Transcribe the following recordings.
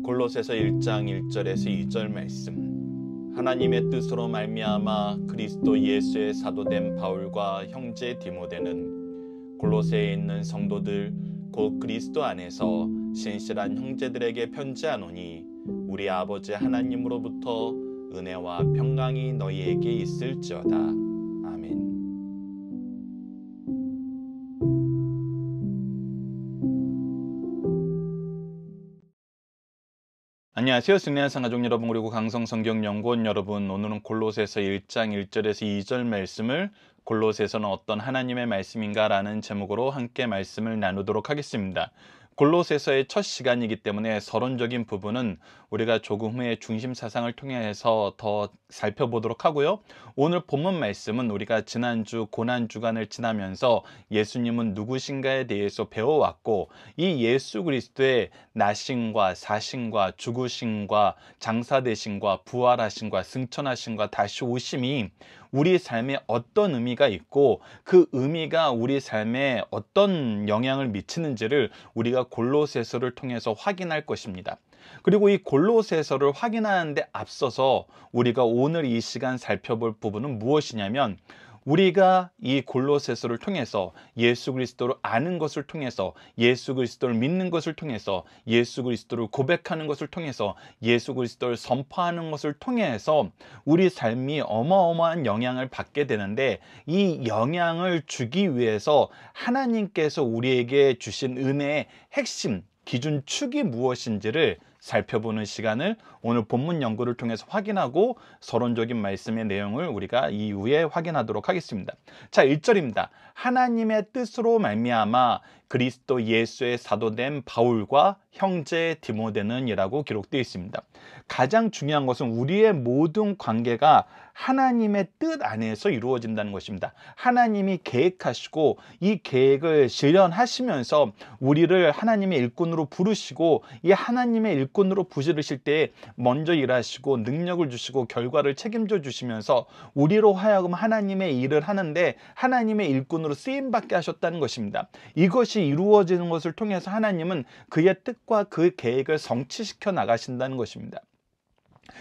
골로새서 1장 1절에서 2절 말씀. 하나님의 뜻으로 말미암아 그리스도 예수의 사도된 바울과 형제 디모데는 골로새에 있는 성도들 곧 그리스도 안에서 신실한 형제들에게 편지하노니 우리 아버지 하나님으로부터 은혜와 평강이 너희에게 있을지어다. 아멘. 안녕하세요. 승리한 상가족 여러분, 그리고 강성성경연구원 여러분, 오늘은 골로새서 1장 1절에서 2절 말씀을 골로새서는 어떤 하나님의 말씀인가 라는 제목으로 함께 말씀을 나누도록 하겠습니다. 골로새서의 첫 시간이기 때문에 서론적인 부분은 우리가 조금 후에 중심 사상을 통해서 더 살펴보도록 하고요. 오늘 본문 말씀은 우리가 지난주 고난주간을 지나면서 예수님은 누구신가에 대해서 배워왔고, 이 예수 그리스도의 나심과 사심과 죽으심과 장사되심과 부활하심과 승천하심과 다시 오심이 우리 삶에 어떤 의미가 있고 그 의미가 우리 삶에 어떤 영향을 미치는지를 우리가 골로새서를 통해서 확인할 것입니다. 그리고 이 골로새서를 확인하는데 앞서서 우리가 오늘 이 시간 살펴볼 부분은 무엇이냐면, 우리가 이 골로새서를 통해서 예수 그리스도를 아는 것을 통해서, 예수 그리스도를 믿는 것을 통해서, 예수 그리스도를 고백하는 것을 통해서, 예수 그리스도를 선포하는 것을 통해서 우리 삶이 어마어마한 영향을 받게 되는데, 이 영향을 주기 위해서 하나님께서 우리에게 주신 은혜의 핵심, 기준축이 무엇인지를 살펴보는 시간을 오늘 본문 연구를 통해서 확인하고 서론적인 말씀의 내용을 우리가 이후에 확인하도록 하겠습니다. 자, 1절입니다. 하나님의 뜻으로 말미암아 그리스도 예수의 사도된 바울과 형제 디모데는 이라고 기록되어 있습니다. 가장 중요한 것은 우리의 모든 관계가 하나님의 뜻 안에서 이루어진다는 것입니다. 하나님이 계획하시고 이 계획을 실현하시면서 우리를 하나님의 일꾼으로 부르시고, 이 하나님의 일꾼으로 부르실 때 먼저 일하시고 능력을 주시고 결과를 책임져 주시면서 우리로 하여금 하나님의 일을 하는데 하나님의 일꾼으로 쓰임받게 하셨다는 것입니다. 이것이 이루어지는 것을 통해서 하나님은 그의 뜻과 그 계획을 성취시켜 나가신다는 것입니다.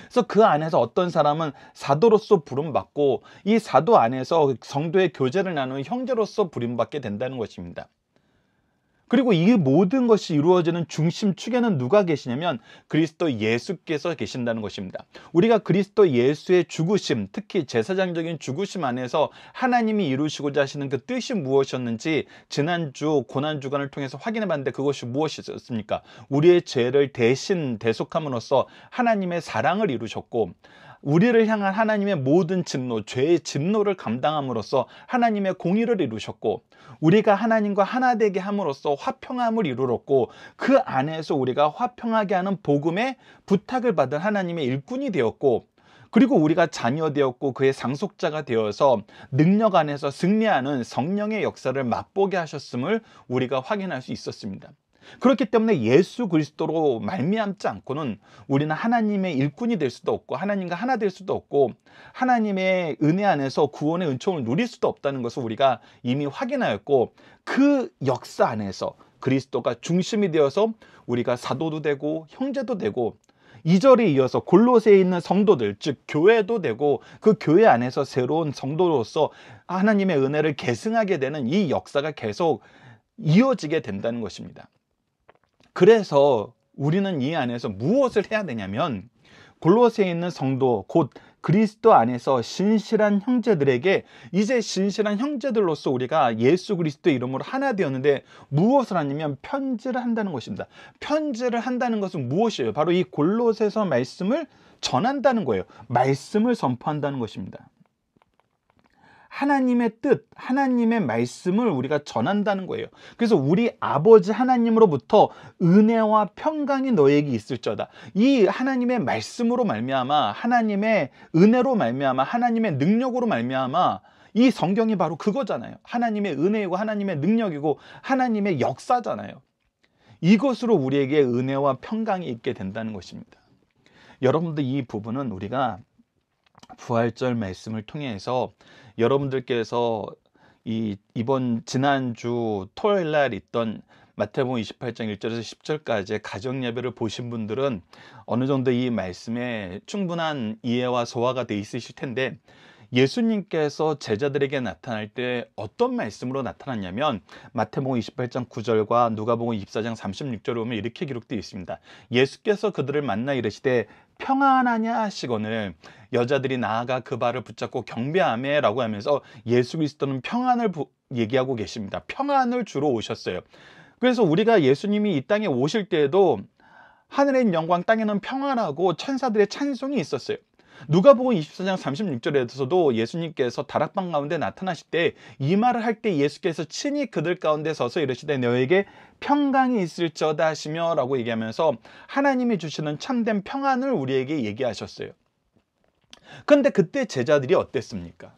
그래서 그 안에서 어떤 사람은 사도로서 부름받고, 이 사도 안에서 성도의 교제를 나누는 형제로서 부름받게 된다는 것입니다. 그리고 이 모든 것이 이루어지는 중심축에는 누가 계시냐면 그리스도 예수께서 계신다는 것입니다. 우리가 그리스도 예수의 죽으심, 특히 제사장적인 죽으심 안에서 하나님이 이루시고자 하시는 그 뜻이 무엇이었는지 지난주 고난주간을 통해서 확인해 봤는데, 그것이 무엇이었습니까? 우리의 죄를 대신 대속함으로써 하나님의 사랑을 이루셨고, 우리를 향한 하나님의 모든 진노, 죄의 진노를 감당함으로써 하나님의 공의를 이루셨고, 우리가 하나님과 하나 되게 함으로써 화평함을 이루었고, 그 안에서 우리가 화평하게 하는 복음의 부탁을 받은 하나님의 일꾼이 되었고, 그리고 우리가 자녀 되었고 그의 상속자가 되어서 능력 안에서 승리하는 성령의 역사를 맛보게 하셨음을 우리가 확인할 수 있었습니다. 그렇기 때문에 예수 그리스도로 말미암지 않고는 우리는 하나님의 일꾼이 될 수도 없고, 하나님과 하나 될 수도 없고, 하나님의 은혜 안에서 구원의 은총을 누릴 수도 없다는 것을 우리가 이미 확인하였고, 그 역사 안에서 그리스도가 중심이 되어서 우리가 사도도 되고 형제도 되고, 2절에 이어서 골로새에 있는 성도들, 즉 교회도 되고, 그 교회 안에서 새로운 성도로서 하나님의 은혜를 계승하게 되는 이 역사가 계속 이어지게 된다는 것입니다. 그래서 우리는 이 안에서 무엇을 해야 되냐면, 골로새에 있는 성도, 곧 그리스도 안에서 신실한 형제들에게, 이제 신실한 형제들로서 우리가 예수 그리스도의 이름으로 하나 되었는데 무엇을 하냐면 편지를 한다는 것입니다. 편지를 한다는 것은 무엇이에요? 바로 이 골로새서 말씀을 전한다는 거예요. 말씀을 선포한다는 것입니다. 하나님의 뜻, 하나님의 말씀을 우리가 전한다는 거예요. 그래서 우리 아버지 하나님으로부터 은혜와 평강이 너에게 있을지어다. 이 하나님의 말씀으로 말미암아, 하나님의 은혜로 말미암아, 하나님의 능력으로 말미암아, 이 성경이 바로 그거잖아요. 하나님의 은혜이고 하나님의 능력이고 하나님의 역사잖아요. 이것으로 우리에게 은혜와 평강이 있게 된다는 것입니다. 여러분들, 이 부분은 우리가 부활절 말씀을 통해서 여러분들께서 이번 지난주 토요일 날 있던 마태복음 28장 1절에서 10절까지의 가정 예배를 보신 분들은 어느 정도 이 말씀에 충분한 이해와 소화가 돼 있으실 텐데, 예수님께서 제자들에게 나타날 때 어떤 말씀으로 나타났냐면 마태복음 28장 9절과 누가복음 24장 36절을 보면 이렇게 기록되어 있습니다. 예수께서 그들을 만나 이르시되 평안하냐 하시거늘 여자들이 나아가 그 발을 붙잡고 경배하매 라고 하면서 예수 그리스도는 평안을 얘기하고 계십니다. 평안을 주러 오셨어요. 그래서 우리가 예수님이 이 땅에 오실 때에도 하늘에 있는 영광, 땅에는 평안하고 천사들의 찬송이 있었어요. 누가복음 24장 36절에서도 예수님께서 다락방 가운데 나타나실 때 이 말을 할 때 예수께서 친히 그들 가운데 서서 이르시되 너에게 평강이 있을지어다 하시며 라고 얘기하면서 하나님이 주시는 참된 평안을 우리에게 얘기하셨어요. 그런데 그때 제자들이 어땠습니까?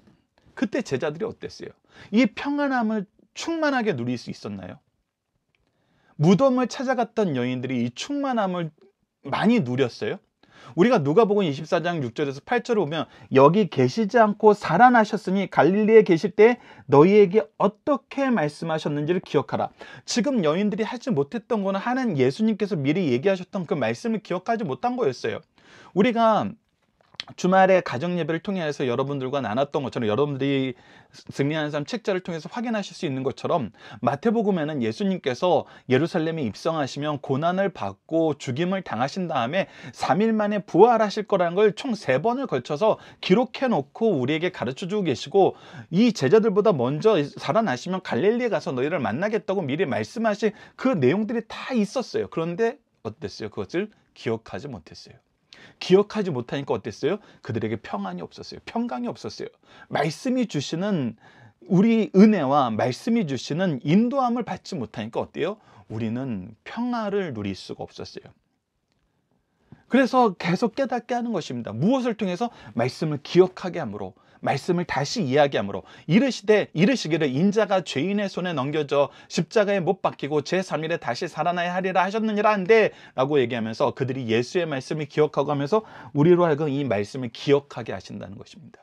그때 제자들이 어땠어요? 이 평안함을 충만하게 누릴 수 있었나요? 무덤을 찾아갔던 여인들이 이 충만함을 많이 누렸어요? 우리가 누가복음 24장 6절에서 8절을 보면 여기 계시지 않고 살아나셨으니 갈릴리에 계실 때 너희에게 어떻게 말씀하셨는지를 기억하라. 지금 여인들이 하지 못했던 거는 하나님 예수님께서 미리 얘기하셨던 그 말씀을 기억하지 못한 거였어요. 우리가 주말에 가정 예배를 통해서 여러분들과 나눴던 것처럼, 여러분들이 승리하는 삶 책자를 통해서 확인하실 수 있는 것처럼, 마태복음에는 예수님께서 예루살렘에 입성하시면 고난을 받고 죽임을 당하신 다음에 3일 만에 부활하실 거라는 걸 총 3번을 걸쳐서 기록해 놓고 우리에게 가르쳐 주고 계시고, 이 제자들보다 먼저 살아나시면 갈릴리에 가서 너희를 만나겠다고 미리 말씀하신 그 내용들이 다 있었어요. 그런데 어땠어요? 그것을 기억하지 못했어요. 기억하지 못하니까 어땠어요? 그들에게 평안이 없었어요. 평강이 없었어요. 말씀이 주시는 우리 은혜와 말씀이 주시는 인도함을 받지 못하니까 어때요? 우리는 평화를 누릴 수가 없었어요. 그래서 계속 깨닫게 하는 것입니다. 무엇을 통해서? 말씀을 기억하게 함으로, 말씀을 다시 이야기함으로. 이르시기를 인자가 죄인의 손에 넘겨져 십자가에 못 박히고 제3일에 다시 살아나야 하리라 하셨느니라 한데 라고 얘기하면서 그들이 예수의 말씀을 기억하고 하면서 우리로 하여금 이 말씀을 기억하게 하신다는 것입니다.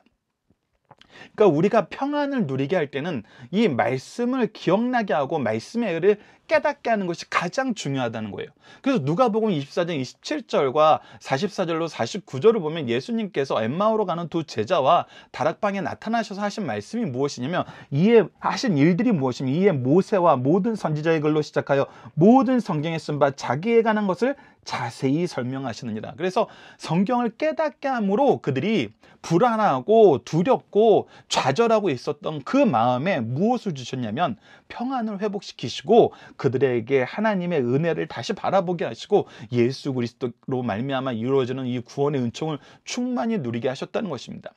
그러니까 우리가 평안을 누리게 할 때는 이 말씀을 기억나게 하고 말씀의 의를 깨닫게 하는 것이 가장 중요하다는 거예요. 그래서 누가복음 24장 27절과 44절로 49절을 보면 예수님께서 엠마오로 가는 두 제자와 다락방에 나타나셔서 하신 말씀이 무엇이냐면, 이에 하신 일들이 무엇이냐면 이에 모세와 모든 선지자의 글로 시작하여 모든 성경에 쓴 바 자기에 관한 것을 자세히 설명하시느니라. 그래서 성경을 깨닫게 함으로 그들이 불안하고 두렵고 좌절하고 있었던 그 마음에 무엇을 주셨냐면 평안을 회복시키시고 그들에게 하나님의 은혜를 다시 바라보게 하시고 예수 그리스도로 말미암아 이루어지는 이 구원의 은총을 충만히 누리게 하셨다는 것입니다.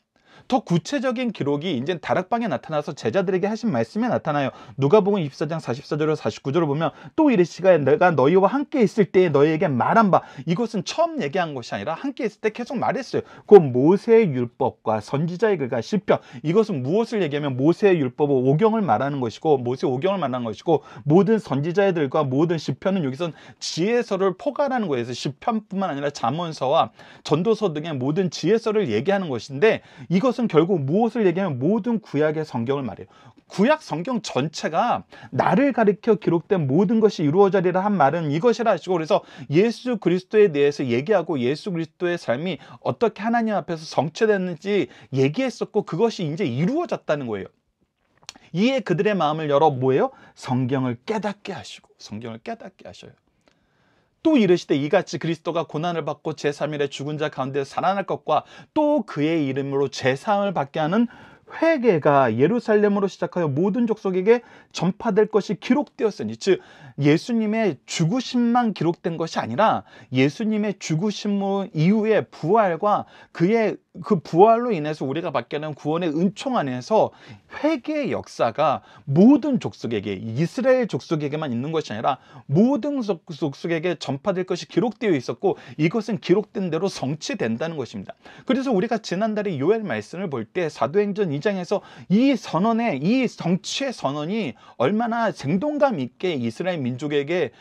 더 구체적인 기록이 이제 다락방에 나타나서 제자들에게 하신 말씀에 나타나요. 누가복음 24장 44절에서 49절을 보면 또 이르시기를 내가 너희와 함께 있을 때에 너희에게 말한 바, 이것은 처음 얘기한 것이 아니라 함께 있을 때 계속 말했어요. 그 모세의 율법과 선지자의 글과 시편, 이것은 무엇을 얘기하면 모세의 율법은 오경을 말하는 것이고, 모세 오경을 말하는 것이고, 모든 선지자들과 모든 시편은 여기선 지혜서를 포괄하는 거예요. 그래서 시편뿐만 아니라 잠언서와 전도서 등의 모든 지혜서를 얘기하는 것인데, 이것은 결국 무엇을 얘기하면 모든 구약의 성경을 말해요. 구약 성경 전체가 나를 가리켜 기록된 모든 것이 이루어지리라 한 말은 이것이라 하시고, 그래서 예수 그리스도에 대해서 얘기하고 예수 그리스도의 삶이 어떻게 하나님 앞에서 성취됐는지 얘기했었고 그것이 이제 이루어졌다는 거예요. 이에 그들의 마음을 열어 뭐예요? 성경을 깨닫게 하시고, 성경을 깨닫게 하셔요. 또 이르시되 이같이 그리스도가 고난을 받고 제3일에 죽은 자 가운데 살아날 것과 또 그의 이름으로 제사함을 받게 하는 회개가 예루살렘으로 시작하여 모든 족속에게 전파될 것이 기록되었으니, 즉 예수님의 죽으심만 기록된 것이 아니라 예수님의 죽으심 이후의 부활과 그의 그 부활로 인해서 우리가 받게 되는 구원의 은총 안에서 회개의 역사가 모든 족속에게, 이스라엘 족속에게만 있는 것이 아니라 모든 족속에게 전파될 것이 기록되어 있었고, 이것은 기록된 대로 성취된다는 것입니다. 그래서 우리가 지난달에 요엘 말씀을 볼 때 사도행전 2장에서 이 선언의, 이 성취의 선언이 얼마나 생동감 있게 이스라엘 민족에게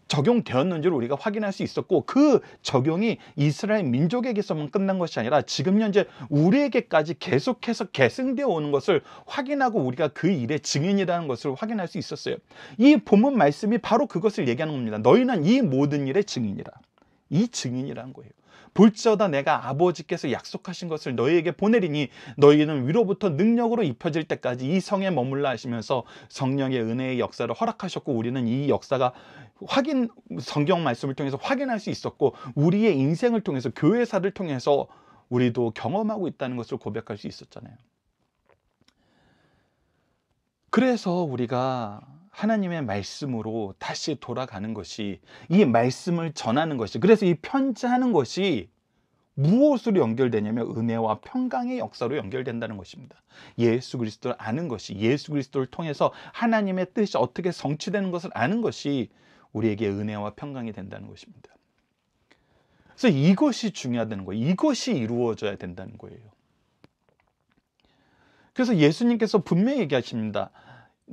적용되었는지를 우리가 확인할 수 있었고, 그 적용이 이스라엘 민족에게서만 끝난 것이 아니라 지금 현재 우리에게까지 계속해서 계승되어 오는 것을 확인하고 우리가 그 일의 증인이라는 것을 확인할 수 있었어요. 이 본문 말씀이 바로 그것을 얘기하는 겁니다. 너희는 이 모든 일의 증인이라. 이 증인이라는 거예요. 볼지어다 내가 아버지께서 약속하신 것을 너희에게 보내리니 너희는 위로부터 능력으로 입혀질 때까지 이 성에 머물라 하시면서 성령의 은혜의 역사를 허락하셨고, 우리는 이 역사가 성경 말씀을 통해서 확인할 수 있었고, 우리의 인생을 통해서, 교회사를 통해서 우리도 경험하고 있다는 것을 고백할 수 있었잖아요. 그래서 우리가 하나님의 말씀으로 다시 돌아가는 것이, 이 말씀을 전하는 것이, 그래서 이 편지하는 것이 무엇으로 연결되냐면 은혜와 평강의 역사로 연결된다는 것입니다. 예수 그리스도를 아는 것이, 예수 그리스도를 통해서 하나님의 뜻이 어떻게 성취되는 것을 아는 것이 우리에게 은혜와 평강이 된다는 것입니다. 그래서 이것이 중요하다는 거예요. 이것이 이루어져야 된다는 거예요. 그래서 예수님께서 분명히 얘기하십니다.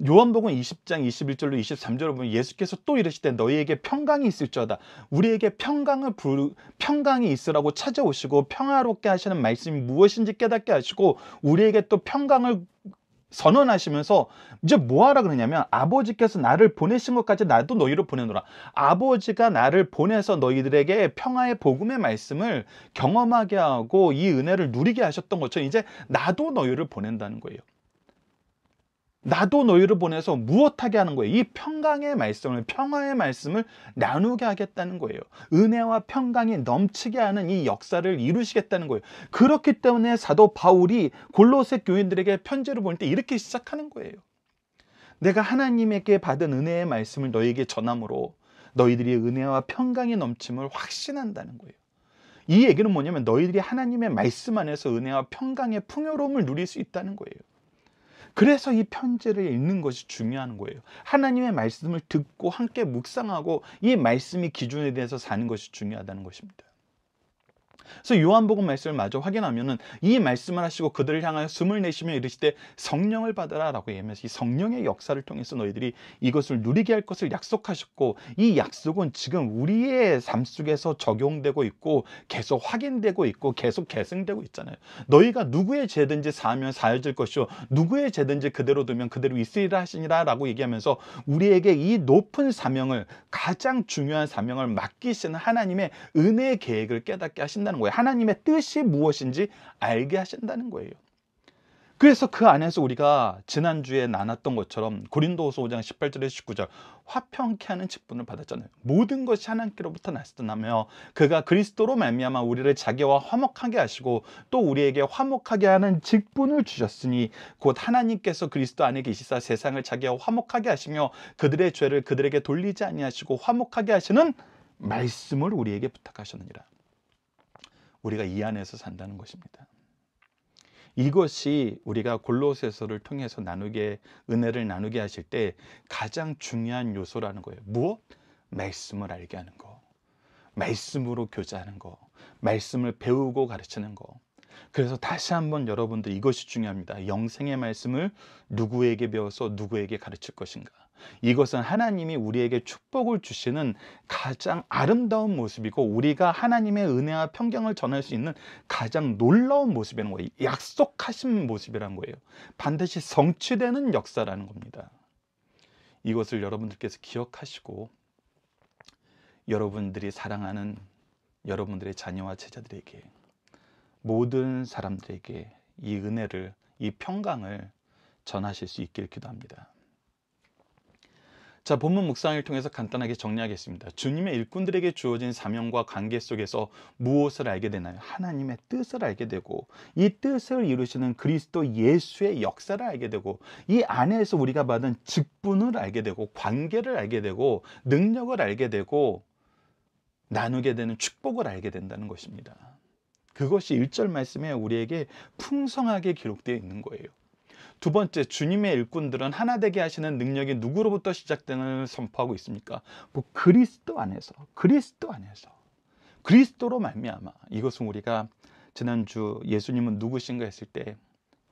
요한복음 20장 21절로 23절을 보면 예수께서 또 이르시되 너희에게 평강이 있을지어다. 우리에게 평강이 있으라고 찾아오시고 평화롭게 하시는 말씀이 무엇인지 깨닫게 하시고 우리에게 또 평강을 선언하시면서 이제 뭐하라 그러냐면, 아버지께서 나를 보내신 것까지 나도 너희를 보내노라. 아버지가 나를 보내서 너희들에게 평화의 복음의 말씀을 경험하게 하고 이 은혜를 누리게 하셨던 것처럼 이제 나도 너희를 보낸다는 거예요. 나도 너희를 보내서 무엇하게 하는 거예요? 이 평강의 말씀을, 평화의 말씀을 나누게 하겠다는 거예요. 은혜와 평강이 넘치게 하는 이 역사를 이루시겠다는 거예요. 그렇기 때문에 사도 바울이 골로새 교인들에게 편지를 보낼 때 이렇게 시작하는 거예요. 내가 하나님에게 받은 은혜의 말씀을 너희에게 전함으로 너희들이 은혜와 평강이 넘침을 확신한다는 거예요. 이 얘기는 뭐냐면 너희들이 하나님의 말씀 안에서 은혜와 평강의 풍요로움을 누릴 수 있다는 거예요. 그래서 이 편지를 읽는 것이 중요한 거예요. 하나님의 말씀을 듣고 함께 묵상하고 이 말씀이 기준에 대해서 사는 것이 중요하다는 것입니다. 그래서 요한복음 말씀을 마저 확인하면은 이 말씀을 하시고 그들을 향하여 숨을 내쉬며 이르시되 성령을 받으라 라고 얘기하면서 이 성령의 역사를 통해서 너희들이 이것을 누리게 할 것을 약속하셨고, 이 약속은 지금 우리의 삶 속에서 적용되고 있고 계속 확인되고 있고 계속 계승되고 있잖아요. 너희가 누구의 죄든지 사하면 사해질 것이요 누구의 죄든지 그대로 두면 그대로 있으리라 하시니라 라고 얘기하면서 우리에게 이 높은 사명을, 가장 중요한 사명을 맡기시는 하나님의 은혜의 계획을 깨닫게 하신다는 거예요. 하나님의 뜻이 무엇인지 알게 하신다는 거예요. 그래서 그 안에서 우리가 지난주에 나눴던 것처럼 고린도후서 5장 18절에서 19절 화평케 하는 직분을 받았잖아요. 모든 것이 하나님께로부터 나셨다며 그가 그리스도로 말미암아 우리를 자기와 화목하게 하시고 또 우리에게 화목하게 하는 직분을 주셨으니 곧 하나님께서 그리스도 안에 계시사 세상을 자기와 화목하게 하시며 그들의 죄를 그들에게 돌리지 아니하시고 화목하게 하시는 말씀을 우리에게 부탁하셨느니라. 우리가 이 안에서 산다는 것입니다. 이것이 우리가 골로새서를 통해서 은혜를 나누게 하실 때 가장 중요한 요소라는 거예요. 무엇? 말씀을 알게 하는 거, 말씀으로 교제하는 거, 말씀을 배우고 가르치는 거. 그래서 다시 한번 여러분들 이것이 중요합니다. 영생의 말씀을 누구에게 배워서 누구에게 가르칠 것인가. 이것은 하나님이 우리에게 축복을 주시는 가장 아름다운 모습이고 우리가 하나님의 은혜와 평강을 전할 수 있는 가장 놀라운 모습이라는 거예요. 약속하신 모습이라는 거예요. 반드시 성취되는 역사라는 겁니다. 이것을 여러분들께서 기억하시고 여러분들이 사랑하는 여러분들의 자녀와 제자들에게, 모든 사람들에게 이 은혜를, 이 평강을 전하실 수 있길 기도합니다. 자, 본문 묵상을 통해서 간단하게 정리하겠습니다. 주님의 일꾼들에게 주어진 사명과 관계 속에서 무엇을 알게 되나요? 하나님의 뜻을 알게 되고 이 뜻을 이루시는 그리스도 예수의 역사를 알게 되고 이 안에서 우리가 받은 직분을 알게 되고 관계를 알게 되고 능력을 알게 되고 나누게 되는 축복을 알게 된다는 것입니다. 그것이 1절 말씀에 우리에게 풍성하게 기록되어 있는 거예요. 두 번째, 주님의 일꾼들은 하나 되게 하시는 능력이 누구로부터 시작되는 선포하고 있습니까? 그리스도 안에서, 그리스도로 말미암아. 이것은 우리가 지난주 예수님은 누구신가 했을 때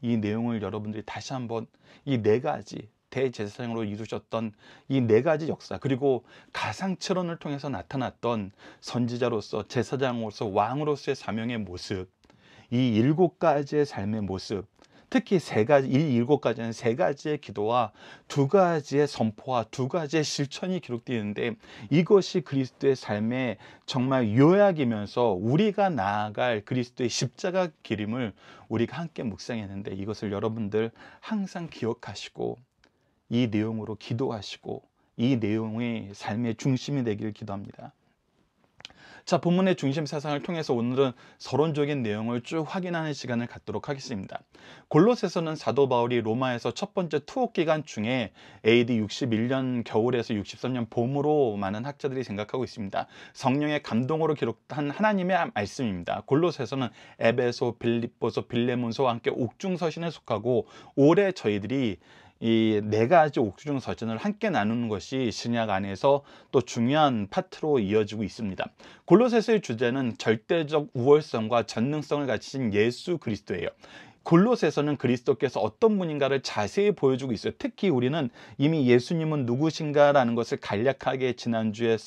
이 내용을 여러분들이 다시 한번 이 네 가지 대제사장으로 이루셨던 이 네 가지 역사, 그리고 가상칠언을 통해서 나타났던 선지자로서, 제사장으로서, 왕으로서의 사명의 모습, 이 일곱 가지의 삶의 모습, 특히 세 가지, 이 일곱 가지는 세 가지의 기도와 두 가지의 선포와 두 가지의 실천이 기록되어 있는데, 이것이 그리스도의 삶의 정말 요약이면서 우리가 나아갈 그리스도의 십자가 기림을 우리가 함께 묵상했는데, 이것을 여러분들 항상 기억하시고 이 내용으로 기도하시고 이 내용의 삶의 중심이 되기를 기도합니다. 자, 본문의 중심 사상을 통해서 오늘은 서론적인 내용을 쭉 확인하는 시간을 갖도록 하겠습니다. 골로새서는 사도 바울이 로마에서 첫 번째 투옥 기간 중에 AD 61년 겨울에서 63년 봄으로 많은 학자들이 생각하고 있습니다. 성령의 감동으로 기록한 하나님의 말씀입니다. 골로새서는 에베소, 빌립보서, 빌레몬서와 함께 옥중서신에 속하고, 올해 저희들이 이 네 가지 옥중 서신을 함께 나누는 것이 신약 안에서 또 중요한 파트로 이어지고 있습니다. 골로새서의 주제는 절대적 우월성과 전능성을 가지신 예수 그리스도예요. 골로새서는 그리스도께서 어떤 분인가를 자세히 보여주고 있어요. 특히 우리는 이미 예수님은 누구신가라는 것을 간략하게 지난주에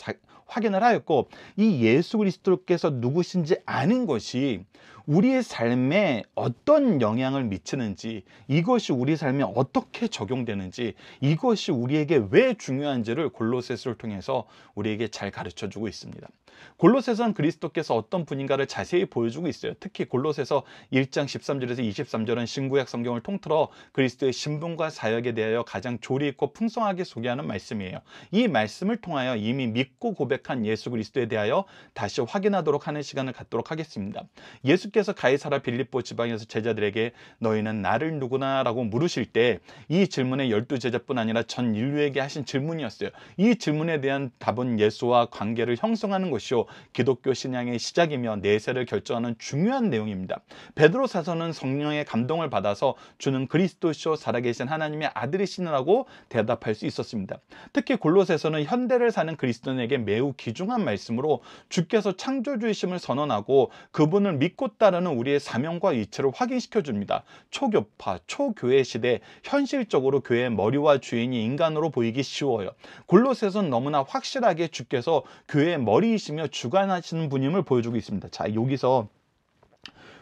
확인을 하였고, 이 예수 그리스도께서 누구신지 아는 것이 우리의 삶에 어떤 영향을 미치는지, 이것이 우리 삶에 어떻게 적용되는지, 이것이 우리에게 왜 중요한지를 골로새서를 통해서 우리에게 잘 가르쳐주고 있습니다. 골로새서는 그리스도께서 어떤 분인가를 자세히 보여주고 있어요. 특히 골로새서 1장 13절에서 23절은 신구약 성경을 통틀어 그리스도의 신분과 사역에 대하여 가장 조리 있고 풍성하게 소개하는 말씀이에요. 이 말씀을 통하여 이미 믿고 고백한 예수 그리스도에 대하여 다시 확인하도록 하는 시간을 갖도록 하겠습니다. 예수께서 가이사라 빌립보 지방에서 제자들에게 너희는 나를 누구나? 라고 물으실 때 이 질문에 12제자뿐 아니라 전 인류에게 하신 질문이었어요. 이 질문에 대한 답은 예수와 관계를 형성하는 것이요, 기독교 신앙의 시작이며 내세를 결정하는 중요한 내용입니다. 베드로사서는 성령의 감동을 받아서 주는 그리스도시요 살아계신 하나님의 아들이시라고 대답할 수 있었습니다. 특히 골로새서는 현대를 사는 그리스도인에게 매우 귀중한 말씀으로 주께서 창조주이심을 선언하고 그분을 믿고 따르는 우리의 사명과 이치를 확인시켜 줍니다. 초교파, 초교회 시대, 현실적으로 교회의 머리와 주인이 인간으로 보이기 쉬워요. 골로새서는 너무나 확실하게 주께서 교회의 머리이시며 주관하시는 분임을 보여주고 있습니다. 자, 여기서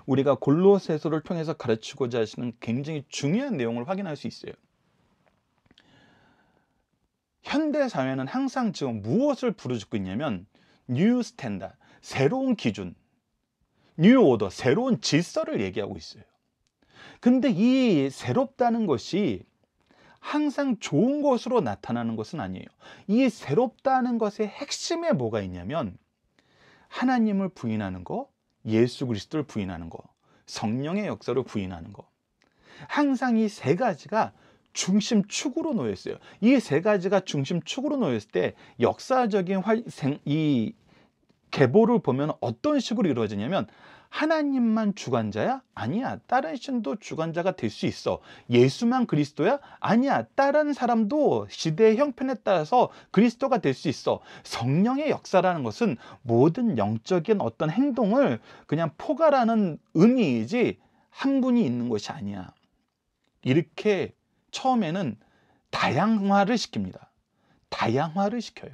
우리가 골로새서를 통해서 가르치고자 하시는 굉장히 중요한 내용을 확인할 수 있어요. 현대 사회는 항상 지금 무엇을 부르짖고 있냐면 뉴 스탠다드, 새로운 기준, 뉴 오더, 새로운 질서를 얘기하고 있어요. 근데 이 새롭다는 것이 항상 좋은 것으로 나타나는 것은 아니에요. 이 새롭다는 것의 핵심에 뭐가 있냐면 하나님을 부인하는 거, 예수 그리스도를 부인하는 거, 성령의 역사를 부인하는 거. 항상 이 세 가지가 중심축으로 놓여 있어요. 이 세 가지가 중심축으로 놓여 있을 때 역사적인 이 계보를 보면 어떤 식으로 이루어지냐면, 하나님만 주관자야? 아니야. 다른 신도 주관자가 될 수 있어. 예수만 그리스도야? 아니야. 다른 사람도 시대의 형편에 따라서 그리스도가 될 수 있어. 성령의 역사라는 것은 모든 영적인 어떤 행동을 그냥 포괄하는 의미이지 한 분이 있는 것이 아니야. 이렇게 처음에는 다양화를 시킵니다. 다양화를 시켜요.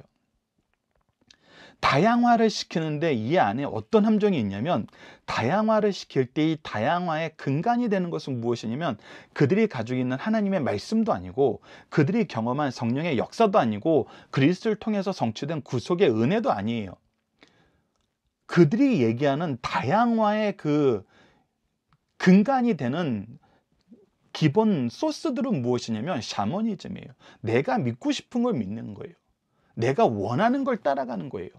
다양화를 시키는데 이 안에 어떤 함정이 있냐면, 다양화를 시킬 때 이 다양화의 근간이 되는 것은 무엇이냐면 그들이 가지고 있는 하나님의 말씀도 아니고, 그들이 경험한 성령의 역사도 아니고, 그리스도를 통해서 성취된 구속의 은혜도 아니에요. 그들이 얘기하는 다양화의 그 근간이 되는 기본 소스들은 무엇이냐면 샤머니즘이에요. 내가 믿고 싶은 걸 믿는 거예요. 내가 원하는 걸 따라가는 거예요.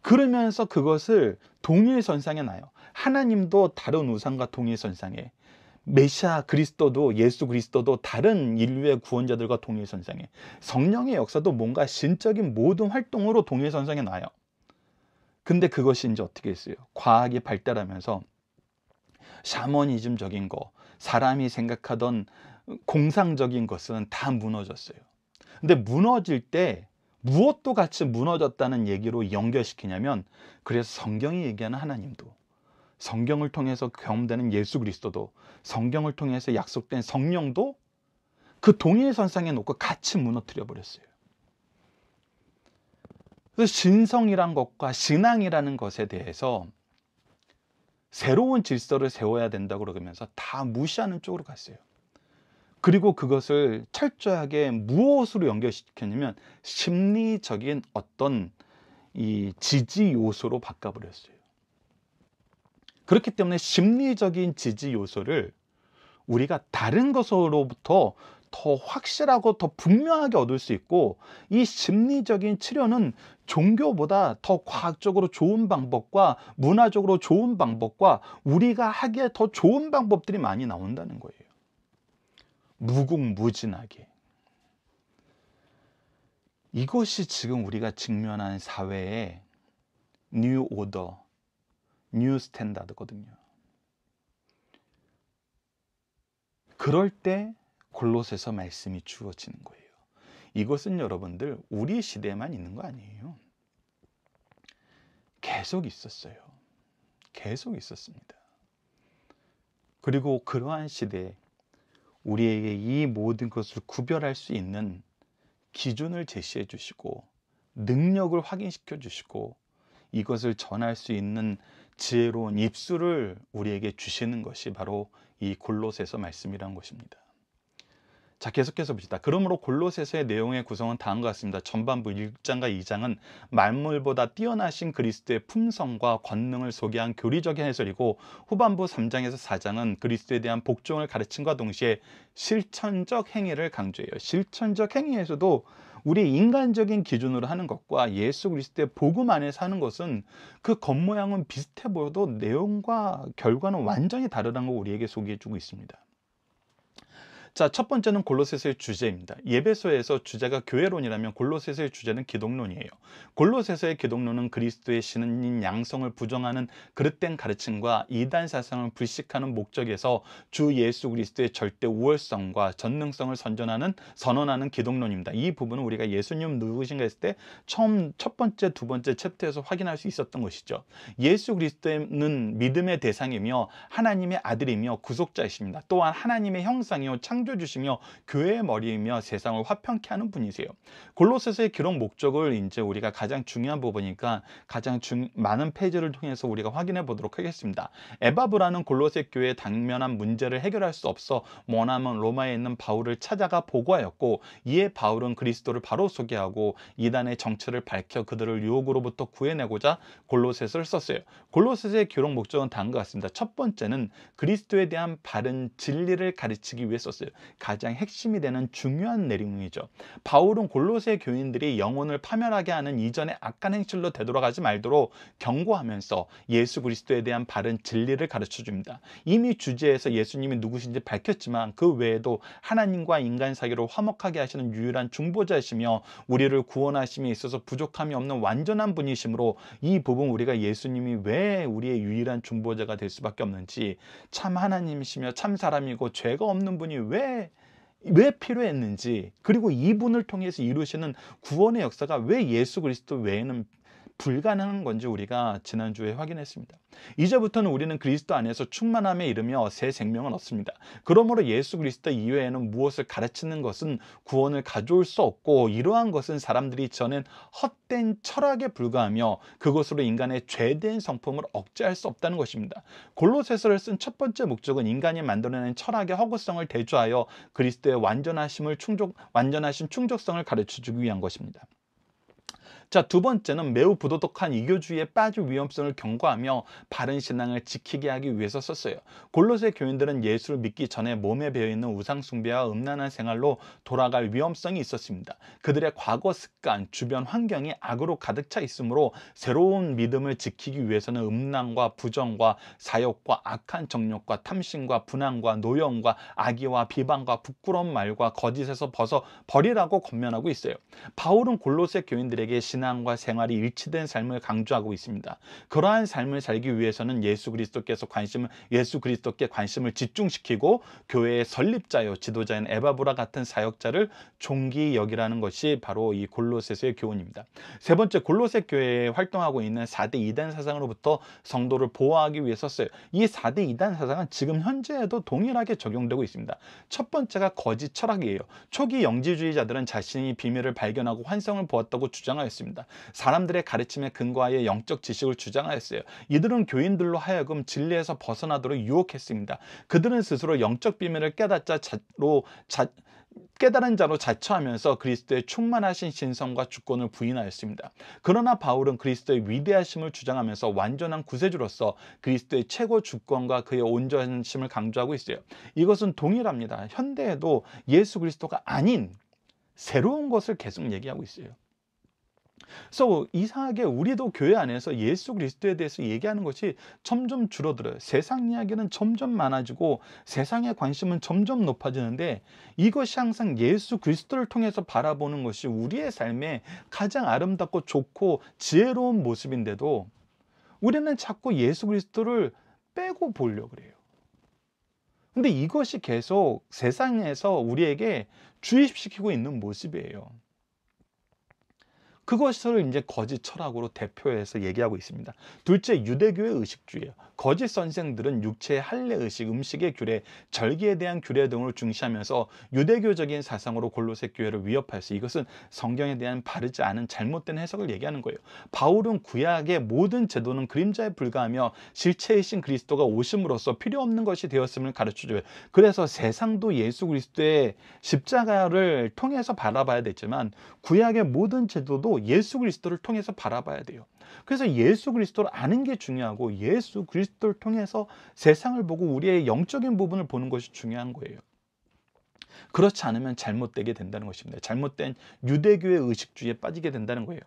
그러면서 그것을 동일선상에 놔요. 하나님도 다른 우상과 동일선상에, 메시아 그리스도도, 예수 그리스도도 다른 인류의 구원자들과 동일선상에, 성령의 역사도 뭔가 신적인 모든 활동으로 동일선상에 놔요. 근데 그것이 이제 어떻게 했어요? 과학이 발달하면서 샤머니즘적인 거, 사람이 생각하던 공상적인 것은 다 무너졌어요. 근데 무너질 때 무엇도 같이 무너졌다는 얘기로 연결시키냐면, 그래서 성경이 얘기하는 하나님도, 성경을 통해서 경험되는 예수 그리스도도, 성경을 통해서 약속된 성령도 그 동일선상에 놓고 같이 무너뜨려 버렸어요. 그래서 신성이란 것과 신앙이라는 것에 대해서 새로운 질서를 세워야 된다고 그러면서 다 무시하는 쪽으로 갔어요. 그리고 그것을 철저하게 무엇으로 연결시켰냐면 심리적인 어떤 이 지지 요소로 바꿔버렸어요. 그렇기 때문에 심리적인 지지 요소를 우리가 다른 것으로부터 더 확실하고 더 분명하게 얻을 수 있고, 이 심리적인 치료는 종교보다 더 과학적으로 좋은 방법과 문화적으로 좋은 방법과 우리가 하기에 더 좋은 방법들이 많이 나온다는 거예요. 무궁무진하게. 이것이 지금 우리가 직면한 사회의 뉴 오더, 뉴 스탠다드거든요. 그럴 때 골로새서 말씀이 주어지는 거예요. 이것은 여러분들 우리 시대에만 있는 거 아니에요. 계속 있었어요. 계속 있었습니다. 그리고 그러한 시대에 우리에게 이 모든 것을 구별할 수 있는 기준을 제시해 주시고 능력을 확인시켜 주시고 이것을 전할 수 있는 지혜로운 입술을 우리에게 주시는 것이 바로 이 골로새서 말씀이라는 것입니다. 자, 계속해서 봅시다. 그러므로 골로새서의 내용의 구성은 다음과 같습니다. 전반부 1장과 2장은 만물보다 뛰어나신 그리스도의 품성과 권능을 소개한 교리적인 해설이고, 후반부 3장에서 4장은 그리스도에 대한 복종을 가르침과 동시에 실천적 행위를 강조해요. 실천적 행위에서도 우리 인간적인 기준으로 하는 것과 예수 그리스도의 복음 안에서 하는 것은 그 겉모양은 비슷해 보여도 내용과 결과는 완전히 다르다는 걸 우리에게 소개해 주고 있습니다. 자, 첫 번째는 골로새서의 주제입니다. 예배소에서 주제가 교회론이라면 골로새서의 주제는 기독론이에요. 골로새서의 기독론은 그리스도의 신인 양성을 부정하는 그릇된 가르침과 이단 사상을 불식하는 목적에서 주 예수 그리스도의 절대 우월성과 전능성을 선언하는 기독론입니다. 이 부분은 우리가 예수님 누구신가 했을 때 처음 첫 번째, 두 번째 챕터에서 확인할 수 있었던 것이죠. 예수 그리스도는 믿음의 대상이며 하나님의 아들이며 구속자이십니다. 또한 하나님의 형상이요 창조주시며 교회의 머리이며 세상을 화평케 하는 분이세요. 골로새서의 기록 목적을 이제 우리가 가장 중요한 부분이니까 가장 많은 페이지를 통해서 우리가 확인해 보도록 하겠습니다. 에바브라는 골로새 교회의 당면한 문제를 해결할 수 없어 머나먼 로마에 있는 바울을 찾아가 보고하였고, 이에 바울은 그리스도를 바로 소개하고 이단의 정체를 밝혀 그들을 유혹으로부터 구해내고자 골로새서를 썼어요. 골로새서의 기록 목적은 다음과 같습니다. 첫 번째는 그리스도에 대한 바른 진리를 가르치기 위해 썼어요. 가장 핵심이 되는 중요한 내용이죠. 바울은 골로새 교인들이 영혼을 파멸하게 하는 이전의 악한 행실로 되돌아가지 말도록 경고하면서 예수 그리스도에 대한 바른 진리를 가르쳐 줍니다. 이미 주제에서 예수님이 누구신지 밝혔지만 그 외에도 하나님과 인간 사이를 화목하게 하시는 유일한 중보자이시며 우리를 구원하심에 있어서 부족함이 없는 완전한 분이시므로, 이 부분 우리가 예수님이 왜 우리의 유일한 중보자가 될 수밖에 없는지, 참 하나님이시며 참 사람이고 죄가 없는 분이 왜 필요했는지, 그리고 이분을 통해서 이루시는 구원의 역사가 왜 예수 그리스도 외에는 불가능한 건지 우리가 지난주에 확인했습니다. 이제부터는 우리는 그리스도 안에서 충만함에 이르며 새 생명을 얻습니다. 그러므로 예수 그리스도 이외에는 무엇을 가르치는 것은 구원을 가져올 수 없고, 이러한 것은 사람들이 전엔 헛된 철학에 불과하며 그것으로 인간의 죄된 성품을 억제할 수 없다는 것입니다. 골로새서를 쓴 첫 번째 목적은 인간이 만들어낸 철학의 허구성을 대조하여 그리스도의 완전하신 충족성을 가르쳐주기 위한 것입니다. 자, 두 번째는 매우 부도덕한 이교주의에 빠질 위험성을 경고하며 바른 신앙을 지키게 하기 위해서 썼어요. 골로새 교인들은 예수를 믿기 전에 몸에 배어있는 우상숭배와 음란한 생활로 돌아갈 위험성이 있었습니다. 그들의 과거 습관, 주변 환경이 악으로 가득 차 있으므로 새로운 믿음을 지키기 위해서는 음란과 부정과 사욕과 악한 정욕과 탐심과 분함과 노여움과 악의와 비방과 부끄러운 말과 거짓에서 벗어 버리라고 권면하고 있어요. 바울은 골로새 교인들에게 신앙과 생활이 일치된 삶을 강조하고 있습니다. 그러한 삶을 살기 위해서는 예수 그리스도께 관심을 집중시키고 교회의 설립자요 지도자인 에바브라 같은 사역자를 존귀히 여기라는 것이 바로 이 골로새서의 교훈입니다. 세 번째, 골로새 교회에 활동하고 있는 4대 이단 사상으로부터 성도를 보호하기 위해서였어요. 이 4대 이단 사상은 지금 현재에도 동일하게 적용되고 있습니다. 첫 번째가 거짓 철학이에요. 초기 영지주의자들은 자신이 비밀을 발견하고 환상을 보았다고 주장하였습니다. 사람들의 가르침에 근거하여 영적 지식을 주장하였어요. 이들은 교인들로 하여금 진리에서 벗어나도록 유혹했습니다. 그들은 스스로 영적 비밀을 깨달은 자로 자처하면서 그리스도의 충만하신 신성과 주권을 부인하였습니다. 그러나 바울은 그리스도의 위대하심을 주장하면서 완전한 구세주로서 그리스도의 최고 주권과 그의 온전심을 강조하고 있어요. 이것은 동일합니다. 현대에도 예수 그리스도가 아닌 새로운 것을 계속 얘기하고 있어요. 그래서 이상하게 우리도 교회 안에서 예수 그리스도에 대해서 얘기하는 것이 점점 줄어들어요. 세상 이야기는 점점 많아지고 세상의 관심은 점점 높아지는데 이것이 항상 예수 그리스도를 통해서 바라보는 것이 우리의 삶에 가장 아름답고 좋고 지혜로운 모습인데도 우리는 자꾸 예수 그리스도를 빼고 보려고 그래요. 근데 이것이 계속 세상에서 우리에게 주입시키고 있는 모습이에요. 그것을 이제 거짓 철학으로 대표해서 얘기하고 있습니다. 둘째, 유대교의 의식주의예요. 거짓 선생들은 육체의 할례 의식, 음식의 규례, 절기에 대한 규례 등을 중시하면서 유대교적인 사상으로 골로새 교회를 위협하였어요. 이것은 성경에 대한 바르지 않은 잘못된 해석을 얘기하는 거예요. 바울은 구약의 모든 제도는 그림자에 불과하며 실체이신 그리스도가 오심으로써 필요 없는 것이 되었음을 가르쳐줘요. 그래서 세상도 예수 그리스도의 십자가를 통해서 바라봐야 되지만 구약의 모든 제도도 예수 그리스도를 통해서 바라봐야 돼요. 그래서 예수 그리스도를 아는 게 중요하고 예수 그리스도를 통해서 세상을 보고 우리의 영적인 부분을 보는 것이 중요한 거예요. 그렇지 않으면 잘못되게 된다는 것입니다. 잘못된 유대교의 의식주의에 빠지게 된다는 거예요.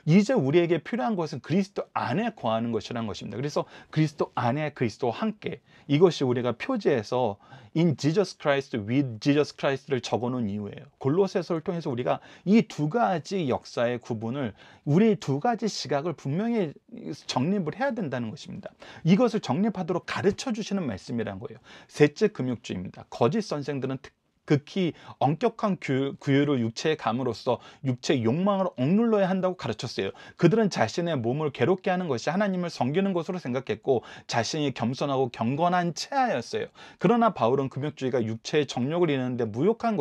이제 우리에게 필요한 것은 그리스도 안에 거하는 것이라는 것입니다. 그래서 그리스도 안에 그리스도와 함께, 이것이 우리가 표지에서 In Jesus Christ, with Jesus Christ를 적어놓은 이유예요. 골로새서를 통해서 우리가 이 두 가지 역사의 구분을, 우리 두 가지 시각을 분명히 정립을 해야 된다는 것입니다. 이것을 정립하도록 가르쳐 주시는 말씀이란 거예요. 셋째, 금욕주의입니다. 거짓 선생들은 극히 엄격한 규율을 육체에 감으로써 육체의 욕망을 억눌러야 한다고 가르쳤어요. 그들은 자신의 몸을 괴롭게 하는 것이 하나님을 섬기는 것으로 생각했고 자신이 겸손하고 경건한 체하였어요. 그러나 바울은 금욕주의가 육체의 정욕을 이루는데 무익한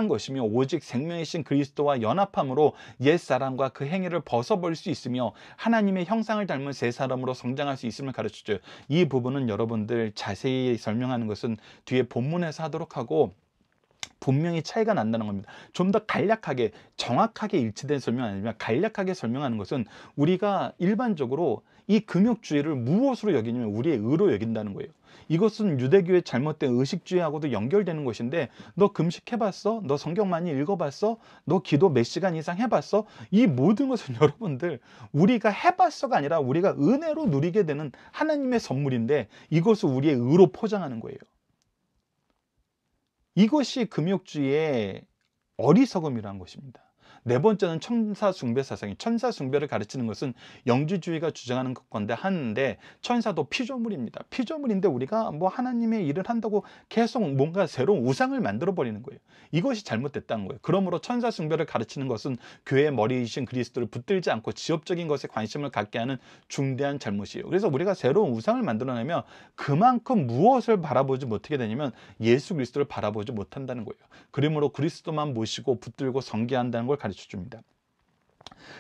것이며 오직 생명이신 그리스도와 연합함으로 옛사람과 그 행위를 벗어버릴 수 있으며 하나님의 형상을 닮은 새 사람으로 성장할 수 있음을 가르쳐줘요. 이 부분은 여러분들 자세히 설명하는 것은 뒤에 본문에서 하도록 하고 분명히 차이가 난다는 겁니다. 좀 더 간략하게, 정확하게 일치된 설명 아니면 간략하게 설명하는 것은 우리가 일반적으로 이 금욕주의를 무엇으로 여기냐면 우리의 의로 여긴다는 거예요. 이것은 유대교의 잘못된 의식주의하고도 연결되는 것인데, 너 금식해봤어? 너 성경 많이 읽어봤어? 너 기도 몇 시간 이상 해봤어? 이 모든 것은 여러분들 우리가 해봤어가 아니라 우리가 은혜로 누리게 되는 하나님의 선물인데 이것을 우리의 의로 포장하는 거예요. 이것이 금욕주의의 어리석음이라는 것입니다. 네 번째는 천사 숭배 사상이, 천사 숭배를 가르치는 것은 영지주의가 주장하는 것건데 하는데, 천사도 피조물입니다. 피조물인데 우리가 뭐 하나님의 일을 한다고 계속 뭔가 새로운 우상을 만들어 버리는 거예요. 이것이 잘못됐다는 거예요. 그러므로 천사 숭배를 가르치는 것은 교회의 머리이신 그리스도를 붙들지 않고 지엽적인 것에 관심을 갖게 하는 중대한 잘못이에요. 그래서 우리가 새로운 우상을 만들어내면 그만큼 무엇을 바라보지 못하게 되냐면 예수 그리스도를 바라보지 못한다는 거예요. 그러므로 그리스도만 모시고 붙들고 섬겨한다는 걸 가르쳐 줍니다.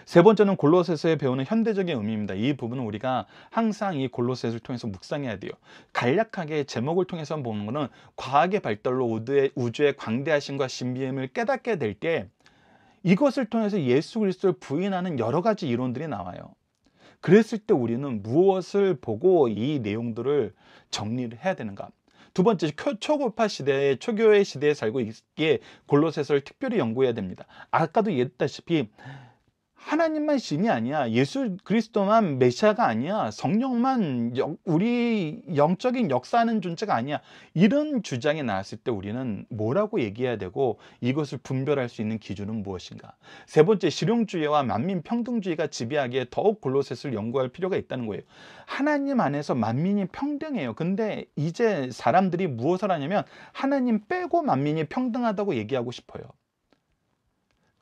세 번째는 골로새서에 배우는 현대적인 의미입니다. 이 부분은 우리가 항상 이 골로새서를 통해서 묵상해야 돼요. 간략하게 제목을 통해서 보는 것은 과학의 발달로 우주의 광대하심과 신비함을 깨닫게 될 때 이것을 통해서 예수 그리스도를 부인하는 여러 가지 이론들이 나와요. 그랬을 때 우리는 무엇을 보고 이 내용들을 정리를 해야 되는가? 두 번째, 초고파 시대에, 초교회 시대에 살고 있기에 골로새서를 특별히 연구해야 됩니다. 아까도 얘기했다시피 하나님만 신이 아니야. 예수 그리스도만 메시아가 아니야. 성령만 우리 영적인 역사하는 존재가 아니야. 이런 주장이 나왔을 때 우리는 뭐라고 얘기해야 되고 이것을 분별할 수 있는 기준은 무엇인가? 세 번째, 실용주의와 만민평등주의가 지배하기에 더욱 골로새서를 연구할 필요가 있다는 거예요. 하나님 안에서 만민이 평등해요. 근데 이제 사람들이 무엇을 하냐면 하나님 빼고 만민이 평등하다고 얘기하고 싶어요.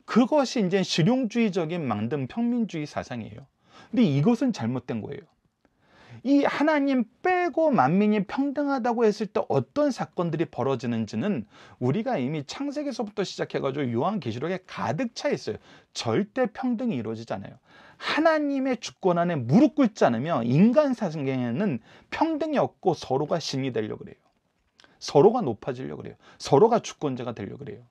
그것이 이제 실용주의적인 만든 평민주의 사상이에요. 근데 이것은 잘못된 거예요. 이 하나님 빼고 만민이 평등하다고 했을 때 어떤 사건들이 벌어지는지는 우리가 이미 창세기서부터 시작해가지고 요한계시록에 가득 차 있어요. 절대 평등이 이루어지지 않아요. 하나님의 주권 안에 무릎 꿇지 않으면 인간 사상에는 평등이 없고 서로가 신이 되려고 그래요. 서로가 높아지려고 그래요. 서로가 주권자가 되려고 그래요.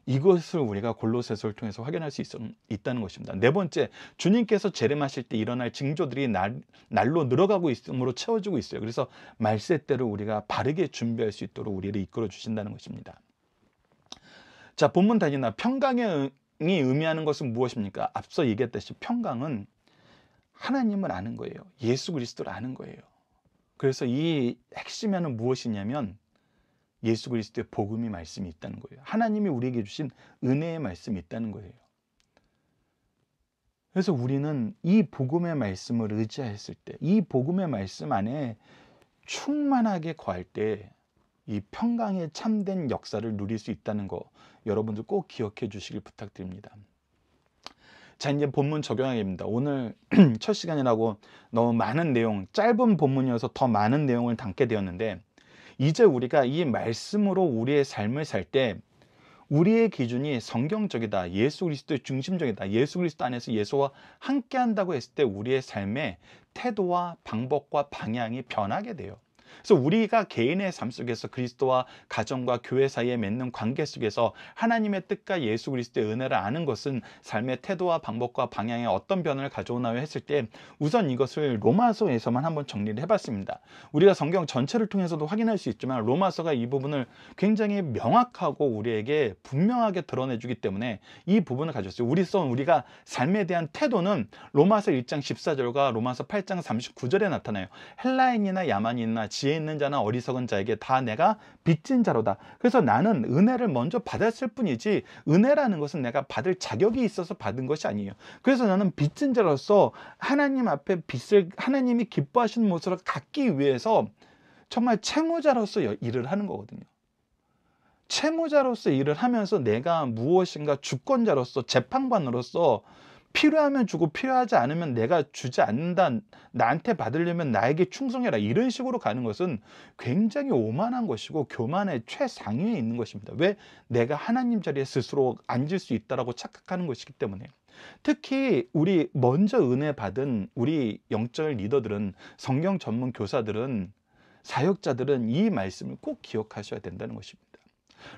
이것을 우리가 골로새서를 통해서 확인할 수 있다는 것입니다. 네 번째, 주님께서 재림하실 때 일어날 징조들이 날로 늘어가고 있으므로 채워지고 있어요. 그래서 말세때를 우리가 바르게 준비할 수 있도록 우리를 이끌어 주신다는 것입니다. 자, 본문 단위나 평강이 의미하는 것은 무엇입니까? 앞서 얘기했듯이 평강은 하나님을 아는 거예요. 예수 그리스도를 아는 거예요. 그래서 이 핵심에는 무엇이냐면 예수 그리스도의 복음의 말씀이 있다는 거예요. 하나님이 우리에게 주신 은혜의 말씀이 있다는 거예요. 그래서 우리는 이 복음의 말씀을 의지했을 때, 이 복음의 말씀 안에 충만하게 거할 때 이 평강의 참된 역사를 누릴 수 있다는 거 여러분들 꼭 기억해 주시길 부탁드립니다. 자, 이제 본문 적용하기입니다. 오늘 첫 시간이라고 너무 많은 내용, 짧은 본문이어서 더 많은 내용을 담게 되었는데 이제 우리가 이 말씀으로 우리의 삶을 살 때 우리의 기준이 성경적이다, 예수 그리스도의 중심적이다, 예수 그리스도 안에서 예수와 함께 한다고 했을 때 우리의 삶의 태도와 방법과 방향이 변하게 돼요. 그래서 우리가 개인의 삶 속에서 그리스도와 가정과 교회 사이에 맺는 관계 속에서 하나님의 뜻과 예수 그리스도의 은혜를 아는 것은 삶의 태도와 방법과 방향에 어떤 변화를 가져오나요 했을 때 우선 이것을 로마서에서만 한번 정리를 해봤습니다. 우리가 성경 전체를 통해서도 확인할 수 있지만 로마서가 이 부분을 굉장히 명확하고 우리에게 분명하게 드러내주기 때문에 이 부분을 가졌어요. 우리가 삶에 대한 태도는 로마서 1장 14절과 로마서 8장 39절에 나타나요. 헬라인이나 야만인이나 지혜 있는 자나 어리석은 자에게 다 내가 빚진 자로다. 그래서 나는 은혜를 먼저 받았을 뿐이지 은혜라는 것은 내가 받을 자격이 있어서 받은 것이 아니에요. 그래서 나는 빚진 자로서 하나님 앞에 빚을 하나님이 기뻐하시는 모습을 갖기 위해서 정말 채무자로서 일을 하는 거거든요. 채무자로서 일을 하면서 내가 무엇인가 주권자로서 재판관으로서 필요하면 주고 필요하지 않으면 내가 주지 않는다. 나한테 받으려면 나에게 충성해라. 이런 식으로 가는 것은 굉장히 오만한 것이고 교만의 최상위에 있는 것입니다. 왜? 내가 하나님 자리에 스스로 앉을 수 있다라고 착각하는 것이기 때문에. 특히 우리 먼저 은혜 받은 우리 영적 리더들은, 성경 전문 교사들은, 사역자들은 이 말씀을 꼭 기억하셔야 된다는 것입니다.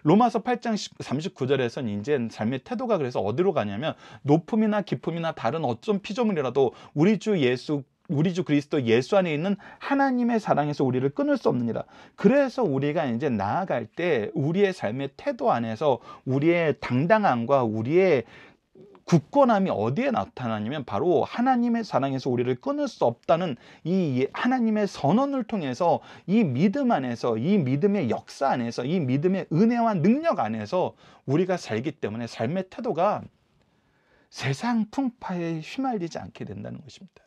로마서 8장 39절에서는 이제 삶의 태도가 그래서 어디로 가냐면 높음이나 기쁨이나 다른 어떤 피조물이라도 우리 주 그리스도 예수 안에 있는 하나님의 사랑에서 우리를 끊을 수 없느니라. 그래서 우리가 이제 나아갈 때 우리의 삶의 태도 안에서 우리의 당당함과 우리의 굳건함이 어디에 나타나냐면 바로 하나님의 사랑에서 우리를 끊을 수 없다는 이 하나님의 선언을 통해서 이 믿음 안에서, 이 믿음의 역사 안에서, 이 믿음의 은혜와 능력 안에서 우리가 살기 때문에 삶의 태도가 세상 풍파에 휘말리지 않게 된다는 것입니다.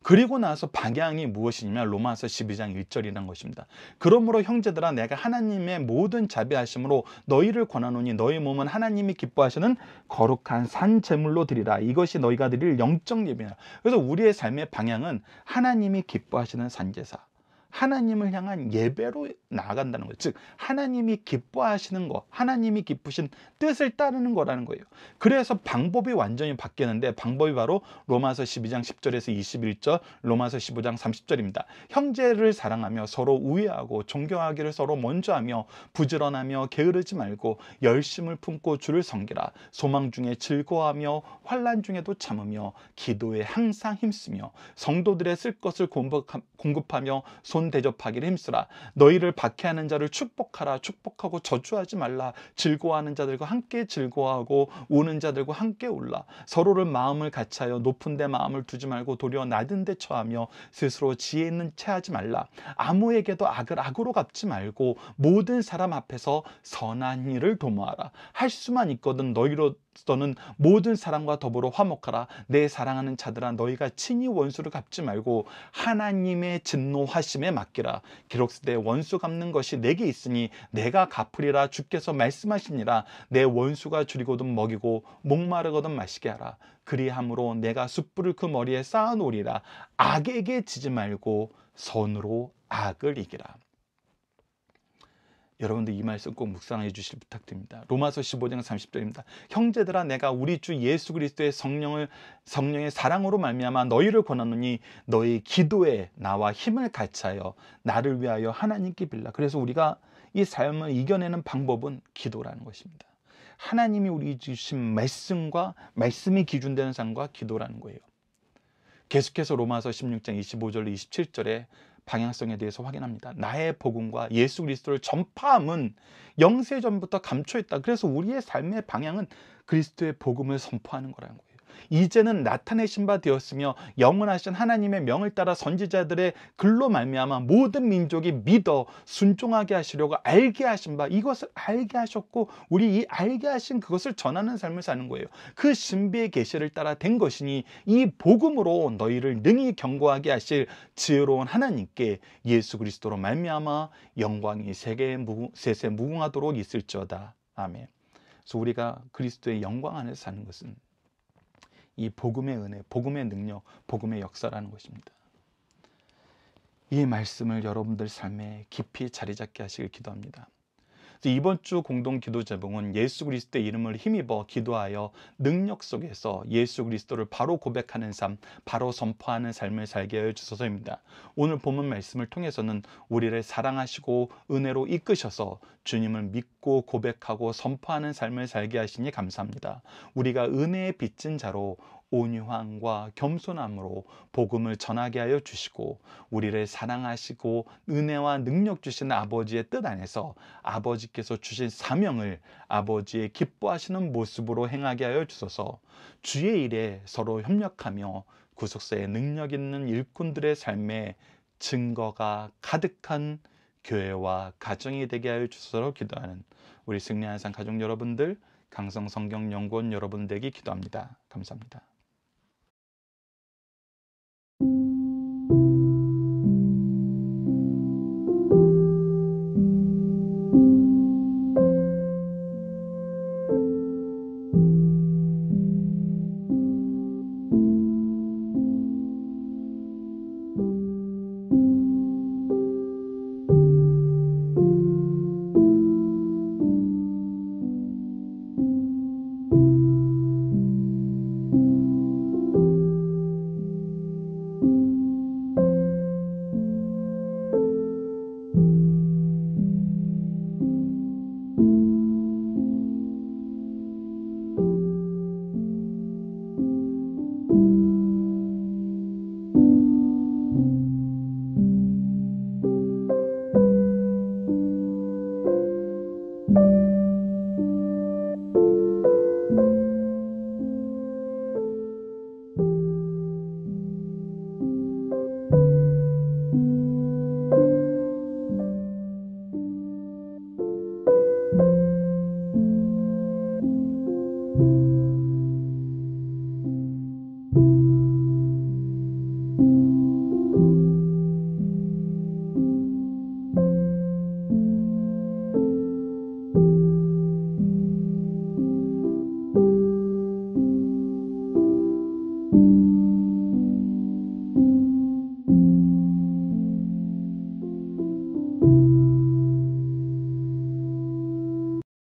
그리고 나서 방향이 무엇이냐면 로마서 12장 1절이라는 것입니다. 그러므로 형제들아 내가 하나님의 모든 자비하심으로 너희를 권하노니 너희 몸은 하나님이 기뻐하시는 거룩한 산 제물로 드리라. 이것이 너희가 드릴 영적 예배니라. 그래서 우리의 삶의 방향은 하나님이 기뻐하시는 산제사, 하나님을 향한 예배로 나아간다는 거예요. 즉 하나님이 기뻐하시는 거, 하나님이 기쁘신 뜻을 따르는 거라는 거예요. 그래서 방법이 완전히 바뀌는데 방법이 바로 로마서 12장 10절에서 21절, 로마서 15장 30절입니다. 형제를 사랑하며 서로 우애하고 존경하기를 서로 먼저 하며 부지런하며 게으르지 말고 열심을 품고 주를 섬기라. 소망 중에 즐거워하며 환난 중에도 참으며 기도에 항상 힘쓰며 성도들의 쓸 것을 공급하며 손 손 대접하기를 힘쓰라. 너희를 박해하는 자를 축복하라. 축복하고 저주하지 말라. 즐거워하는 자들과 함께 즐거워하고 우는 자들과 함께 울라. 서로를 마음을 같이하여 높은 데 마음을 두지 말고 도리어 낮은 데 처하며 스스로 지혜 있는 채 하지 말라. 아무에게도 악을 악으로 갚지 말고 모든 사람 앞에서 선한 일을 도모하라. 할 수만 있거든 너희로서는 모든 사람과 더불어 화목하라. 내 사랑하는 자들아, 너희가 친히 원수를 갚지 말고 하나님의 진노하심에 맡기라. 기록쓰되 원수 갚는 것이 내게 있으니 내가 갚으리라. 주께서 말씀하시니라. 내 원수가 줄이거든 먹이고 목마르거든 마시게 하라. 그리함으로 내가 숯불을 그 머리에 쌓아 놓으리라. 악에게 지지 말고 선으로 악을 이기라. 여러분들 이 말씀 꼭 묵상해 주실 부탁드립니다. 로마서 15장 30절입니다. 형제들아, 내가 우리 주 예수 그리스도의 성령의 사랑으로 말미암아 너희를 권하노니 너희 기도에 나와 힘을 같이하여 나를 위하여 하나님께 빌라. 그래서 우리가 이 삶을 이겨내는 방법은 기도라는 것입니다. 하나님이 우리 주신 말씀과 말씀이 기준되는 삶과 기도라는 거예요. 계속해서 로마서 16장 25절 27절에 방향성에 대해서 확인합니다. 나의 복음과 예수 그리스도를 전파함은 영세전부터 감춰있다. 그래서 우리의 삶의 방향은 그리스도의 복음을 선포하는 거라는 거예요. 이제는 나타내신 바 되었으며 영원하신 하나님의 명을 따라 선지자들의 글로 말미암아 모든 민족이 믿어 순종하게 하시려고 알게 하신 바, 이것을 알게 하셨고 우리 이 알게 하신 그것을 전하는 삶을 사는 거예요. 그 신비의 계시를 따라 된 것이니 이 복음으로 너희를 능히 견고하게 하실 지혜로운 하나님께 예수 그리스도로 말미암아 영광이 세세 무궁하도록 있을지어다. 아멘. 그래서 우리가 그리스도의 영광 안에서 사는 것은 이 복음의 은혜, 복음의 능력, 복음의 역사라는 것입니다. 이 말씀을 여러분들 삶에 깊이 자리 잡게 하시길 기도합니다. 이번 주 공동 기도 제목은 예수 그리스도의 이름을 힘입어 기도하여 능력 속에서 예수 그리스도를 바로 고백하는 삶, 바로 선포하는 삶을 살게 하여 주소서입니다. 오늘 본문 말씀을 통해서는 우리를 사랑하시고 은혜로 이끄셔서 주님을 믿고 고백하고 선포하는 삶을 살게 하시니 감사합니다. 우리가 은혜에 빚진 자로 온유함과 겸손함으로 복음을 전하게 하여 주시고 우리를 사랑하시고 은혜와 능력 주시는 아버지의 뜻 안에서 아버지께서 주신 사명을 아버지의 기뻐하시는 모습으로 행하게 하여 주소서. 주의 일에 서로 협력하며 구속사의 능력 있는 일꾼들의 삶에 증거가 가득한 교회와 가정이 되게 하여 주소서 기도하는 우리 승리한산 가족 여러분들, 강성성경연구원 여러분 되기 기도합니다. 감사합니다.